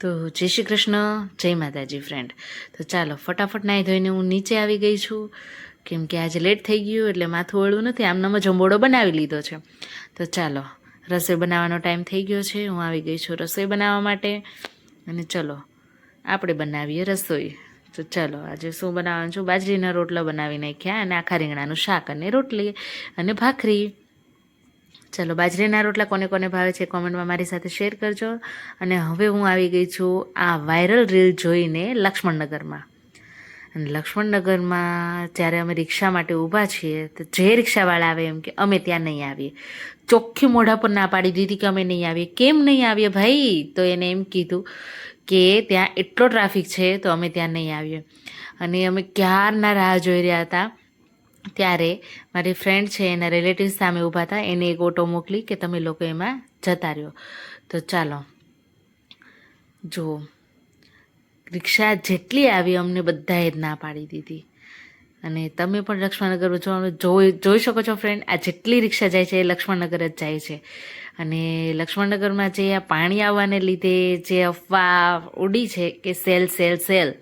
તો જય શ્રી કૃષ્ણ, જય માતાજી ફ્રેન્ડ. તો ચાલો ફટાફટ નાહી ધોઈને હું નીચે આવી ગઈ છું, કેમ કે આજે લેટ થઈ ગયું એટલે માથું વળવું નથી, આમનામ જમોડો બનાવી લીધો છે. તો ચાલો રસોઈ બનાવવાનો ટાઈમ થઈ ગયો છે, હું આવી ગઈ છું રસોઈ બનાવવા માટે. અને ચલો આપણે બનાવીએ રસોઈ. તો ચાલો આજે શું બનાવવાનું છું, બાજરીના રોટલા બનાવી નાખ્યા અને આખા રીંગણાનું શાક અને રોટલી અને ભાખરી. ચાલો બાજરીના રોટલા કોને કોને ભાવે છે કોમેન્ટમાં મારી સાથે શેર કરજો. અને હવે હું આવી ગઈ છું આ વાયરલ રીલ જોઈને લક્ષ્મણનગરમાં. અને લક્ષ્મણનગરમાં જ્યારે અમે રિક્ષા માટે ઊભા છીએ તો જે રિક્ષાવાળા આવે એમ કે અમે ત્યાં નહીં આવીએ, ચોખ્ખી મોઢા પર ના પાડી દીધી કે અમે નહીં આવીએ. કેમ નહીં આવીએ ભાઈ? તો એને એમ કીધું કે ત્યાં એટલો ટ્રાફિક છે તો અમે ત્યાં નહીં આવીએ. અને અમે ક્યારના રાહ જોઈ રહ્યા હતા, ત્યારે મારી ફ્રેન્ડ છે એના રિલેટિવ્સ સામે ઊભા હતા, એને એક ઓટો મોકલી કે તમે લોકો એમાં જતા રહ્યો. તો ચાલો જુઓ, રિક્ષા જેટલી આવી અમને બધાએ જ ના પાડી દીધી. અને તમે પણ લક્ષ્મણનગર જોઈ શકો છો ફ્રેન્ડ, આ જેટલી રિક્ષા જાય છે એ લક્ષ્મણનગર જ જાય છે. અને લક્ષ્મણનગરમાં જે આ પાણી આવવાને લીધે જે અફવા ઉડી છે કે સેલ સેલ સેલ,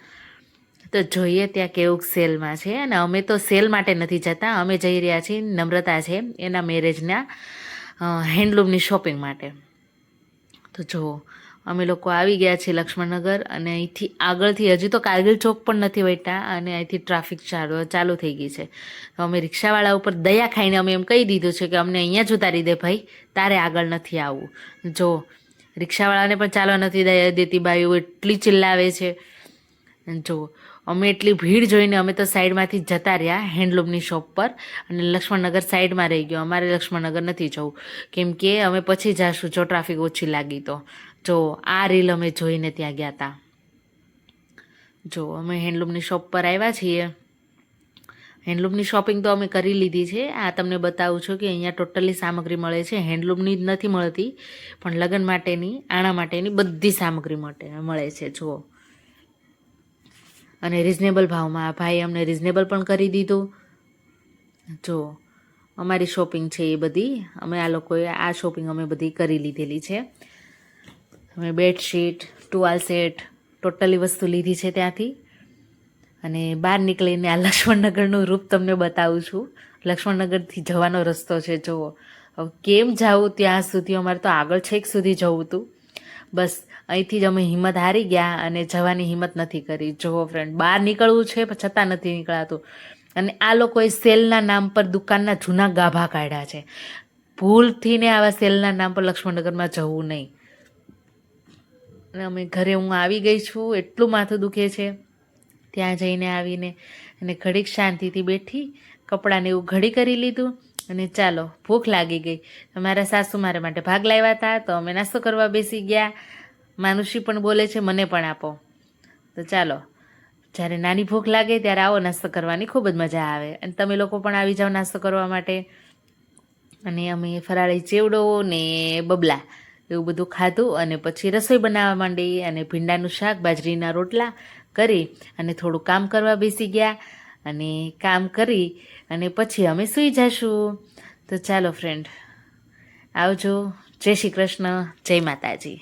તો જોઈએ ત્યાં કેવું સેલમાં છે. અને અમે તો સેલ માટે નથી જતા, અમે જઈ રહ્યા છીએ નમ્રતા છે એના મેરેજના હેન્ડલૂમની શોપિંગ માટે. તો જુઓ અમે લોકો આવી ગયા છીએ લક્ષ્મણનગર, અને અહીંથી આગળથી હજી તો કારગિલ ચોક પણ નથી વટ્યા અને અહીંથી ટ્રાફિક ચાલુ થઈ ગઈ છે. તો અમે રિક્ષાવાળા ઉપર દયા ખાઈને અમે એમ કહી દીધું છે કે અમને અહીંયા જ ઉતારી દે ભાઈ, તારે આગળ નથી આવવું. જો રિક્ષાવાળાને પણ ચાલવા નથી દેતી બાઈઓ, એટલી ચિલ્લાવે છે. જો અમે એટલી ભીડ જોઈને અમે તો સાઈડમાંથી જતા રહ્યા હેન્ડલૂમની શોપ પર, અને લક્ષ્મણનગર સાઈડમાં રહી ગયો. અમારે લક્ષ્મણનગર નથી જવું, કેમ કે અમે પછી જઈશું જો ટ્રાફિક ઓછી લાગી તો. જો આ રીલ અમે જોઈને ત્યાં ગયા હતા. જો અમે હેન્ડલૂમની શોપ પર આવ્યા છીએ. હેન્ડલૂમની શોપિંગ તો અમે કરી લીધી છે. આ તમને બતાવું છું કે અહીંયા ટોટલી સામગ્રી મળે છે, હેન્ડલૂમની જ નથી મળતી પણ લગ્ન માટેની, આણા માટેની બધી સામગ્રી મળે છે. જુઓ, અને રિઝનેબલ ભાવમાં આ ભાઈ અમને રિઝનેબલ પણ કરી દીધું. જો અમારી શોપિંગ છે એ બધી આ લોકોએ આ શોપિંગ અમે બધી કરી લીધેલી છે. અમે બેડશીટ, ટુવાલ સેટ, ટોટલી વસ્તુ લીધી છે ત્યાંથી. અને બહાર નીકળીને આ લક્ષ્મણનગરનું રૂપ તમને બતાવું છું. લક્ષ્મણનગરથી જવાનો રસ્તો છે. જુઓ હવે કેમ જવું ત્યાં સુધી, અમારે તો આગળ છેક સુધી જવું હતું. બસ અહીંથી જ અમે હિંમત હારી ગયા અને જવાની હિંમત નથી કરી. જુઓ ફ્રેન્ડ, બહાર નીકળવું છે પણ છતાં નથી નીકળાતું. અને આ લોકોએ સેલના નામ પર દુકાનના જૂના ગાભા કાઢ્યા છે. ભૂલથી ને આવા સેલના નામ પર લક્ષ્મણનગરમાં જવું નહીં. અને અમે ઘરે હું આવી ગઈ છું, એટલું માથું દુખે છે. ત્યાં જઈને આવીને અને ઘડીક શાંતિથી બેઠી, કપડાને એવું ઘડી કરી લીધું. અને ચાલો ભૂખ લાગી ગઈ, મારા સાસુ મારા માટે ભાગ લાવ્યા હતા તો અમે નાસ્તો કરવા બેસી ગયા. માનુષી પણ બોલે છે મને પણ આપો. તો ચાલો, જ્યારે નાની ભૂખ લાગે ત્યારે આવો નાસ્તો કરવાની ખૂબ જ મજા આવે. અને તમે લોકો પણ આવી જાઓ નાસ્તો કરવા માટે. અને અમે ફરાળી ચેવડો ને બબલા એવું બધું ખાધું અને પછી રસોઈ બનાવવા માંડી. અને ભીંડાનું શાક, બાજરીના રોટલા કરી અને થોડું કામ કરવા બેસી ગયા. અને કામ કરી અને પછી અમે સૂઈ જઈશું. તો ચાલો ફ્રેન્ડ, આવજો. જય શ્રી કૃષ્ણ, જય માતાજી.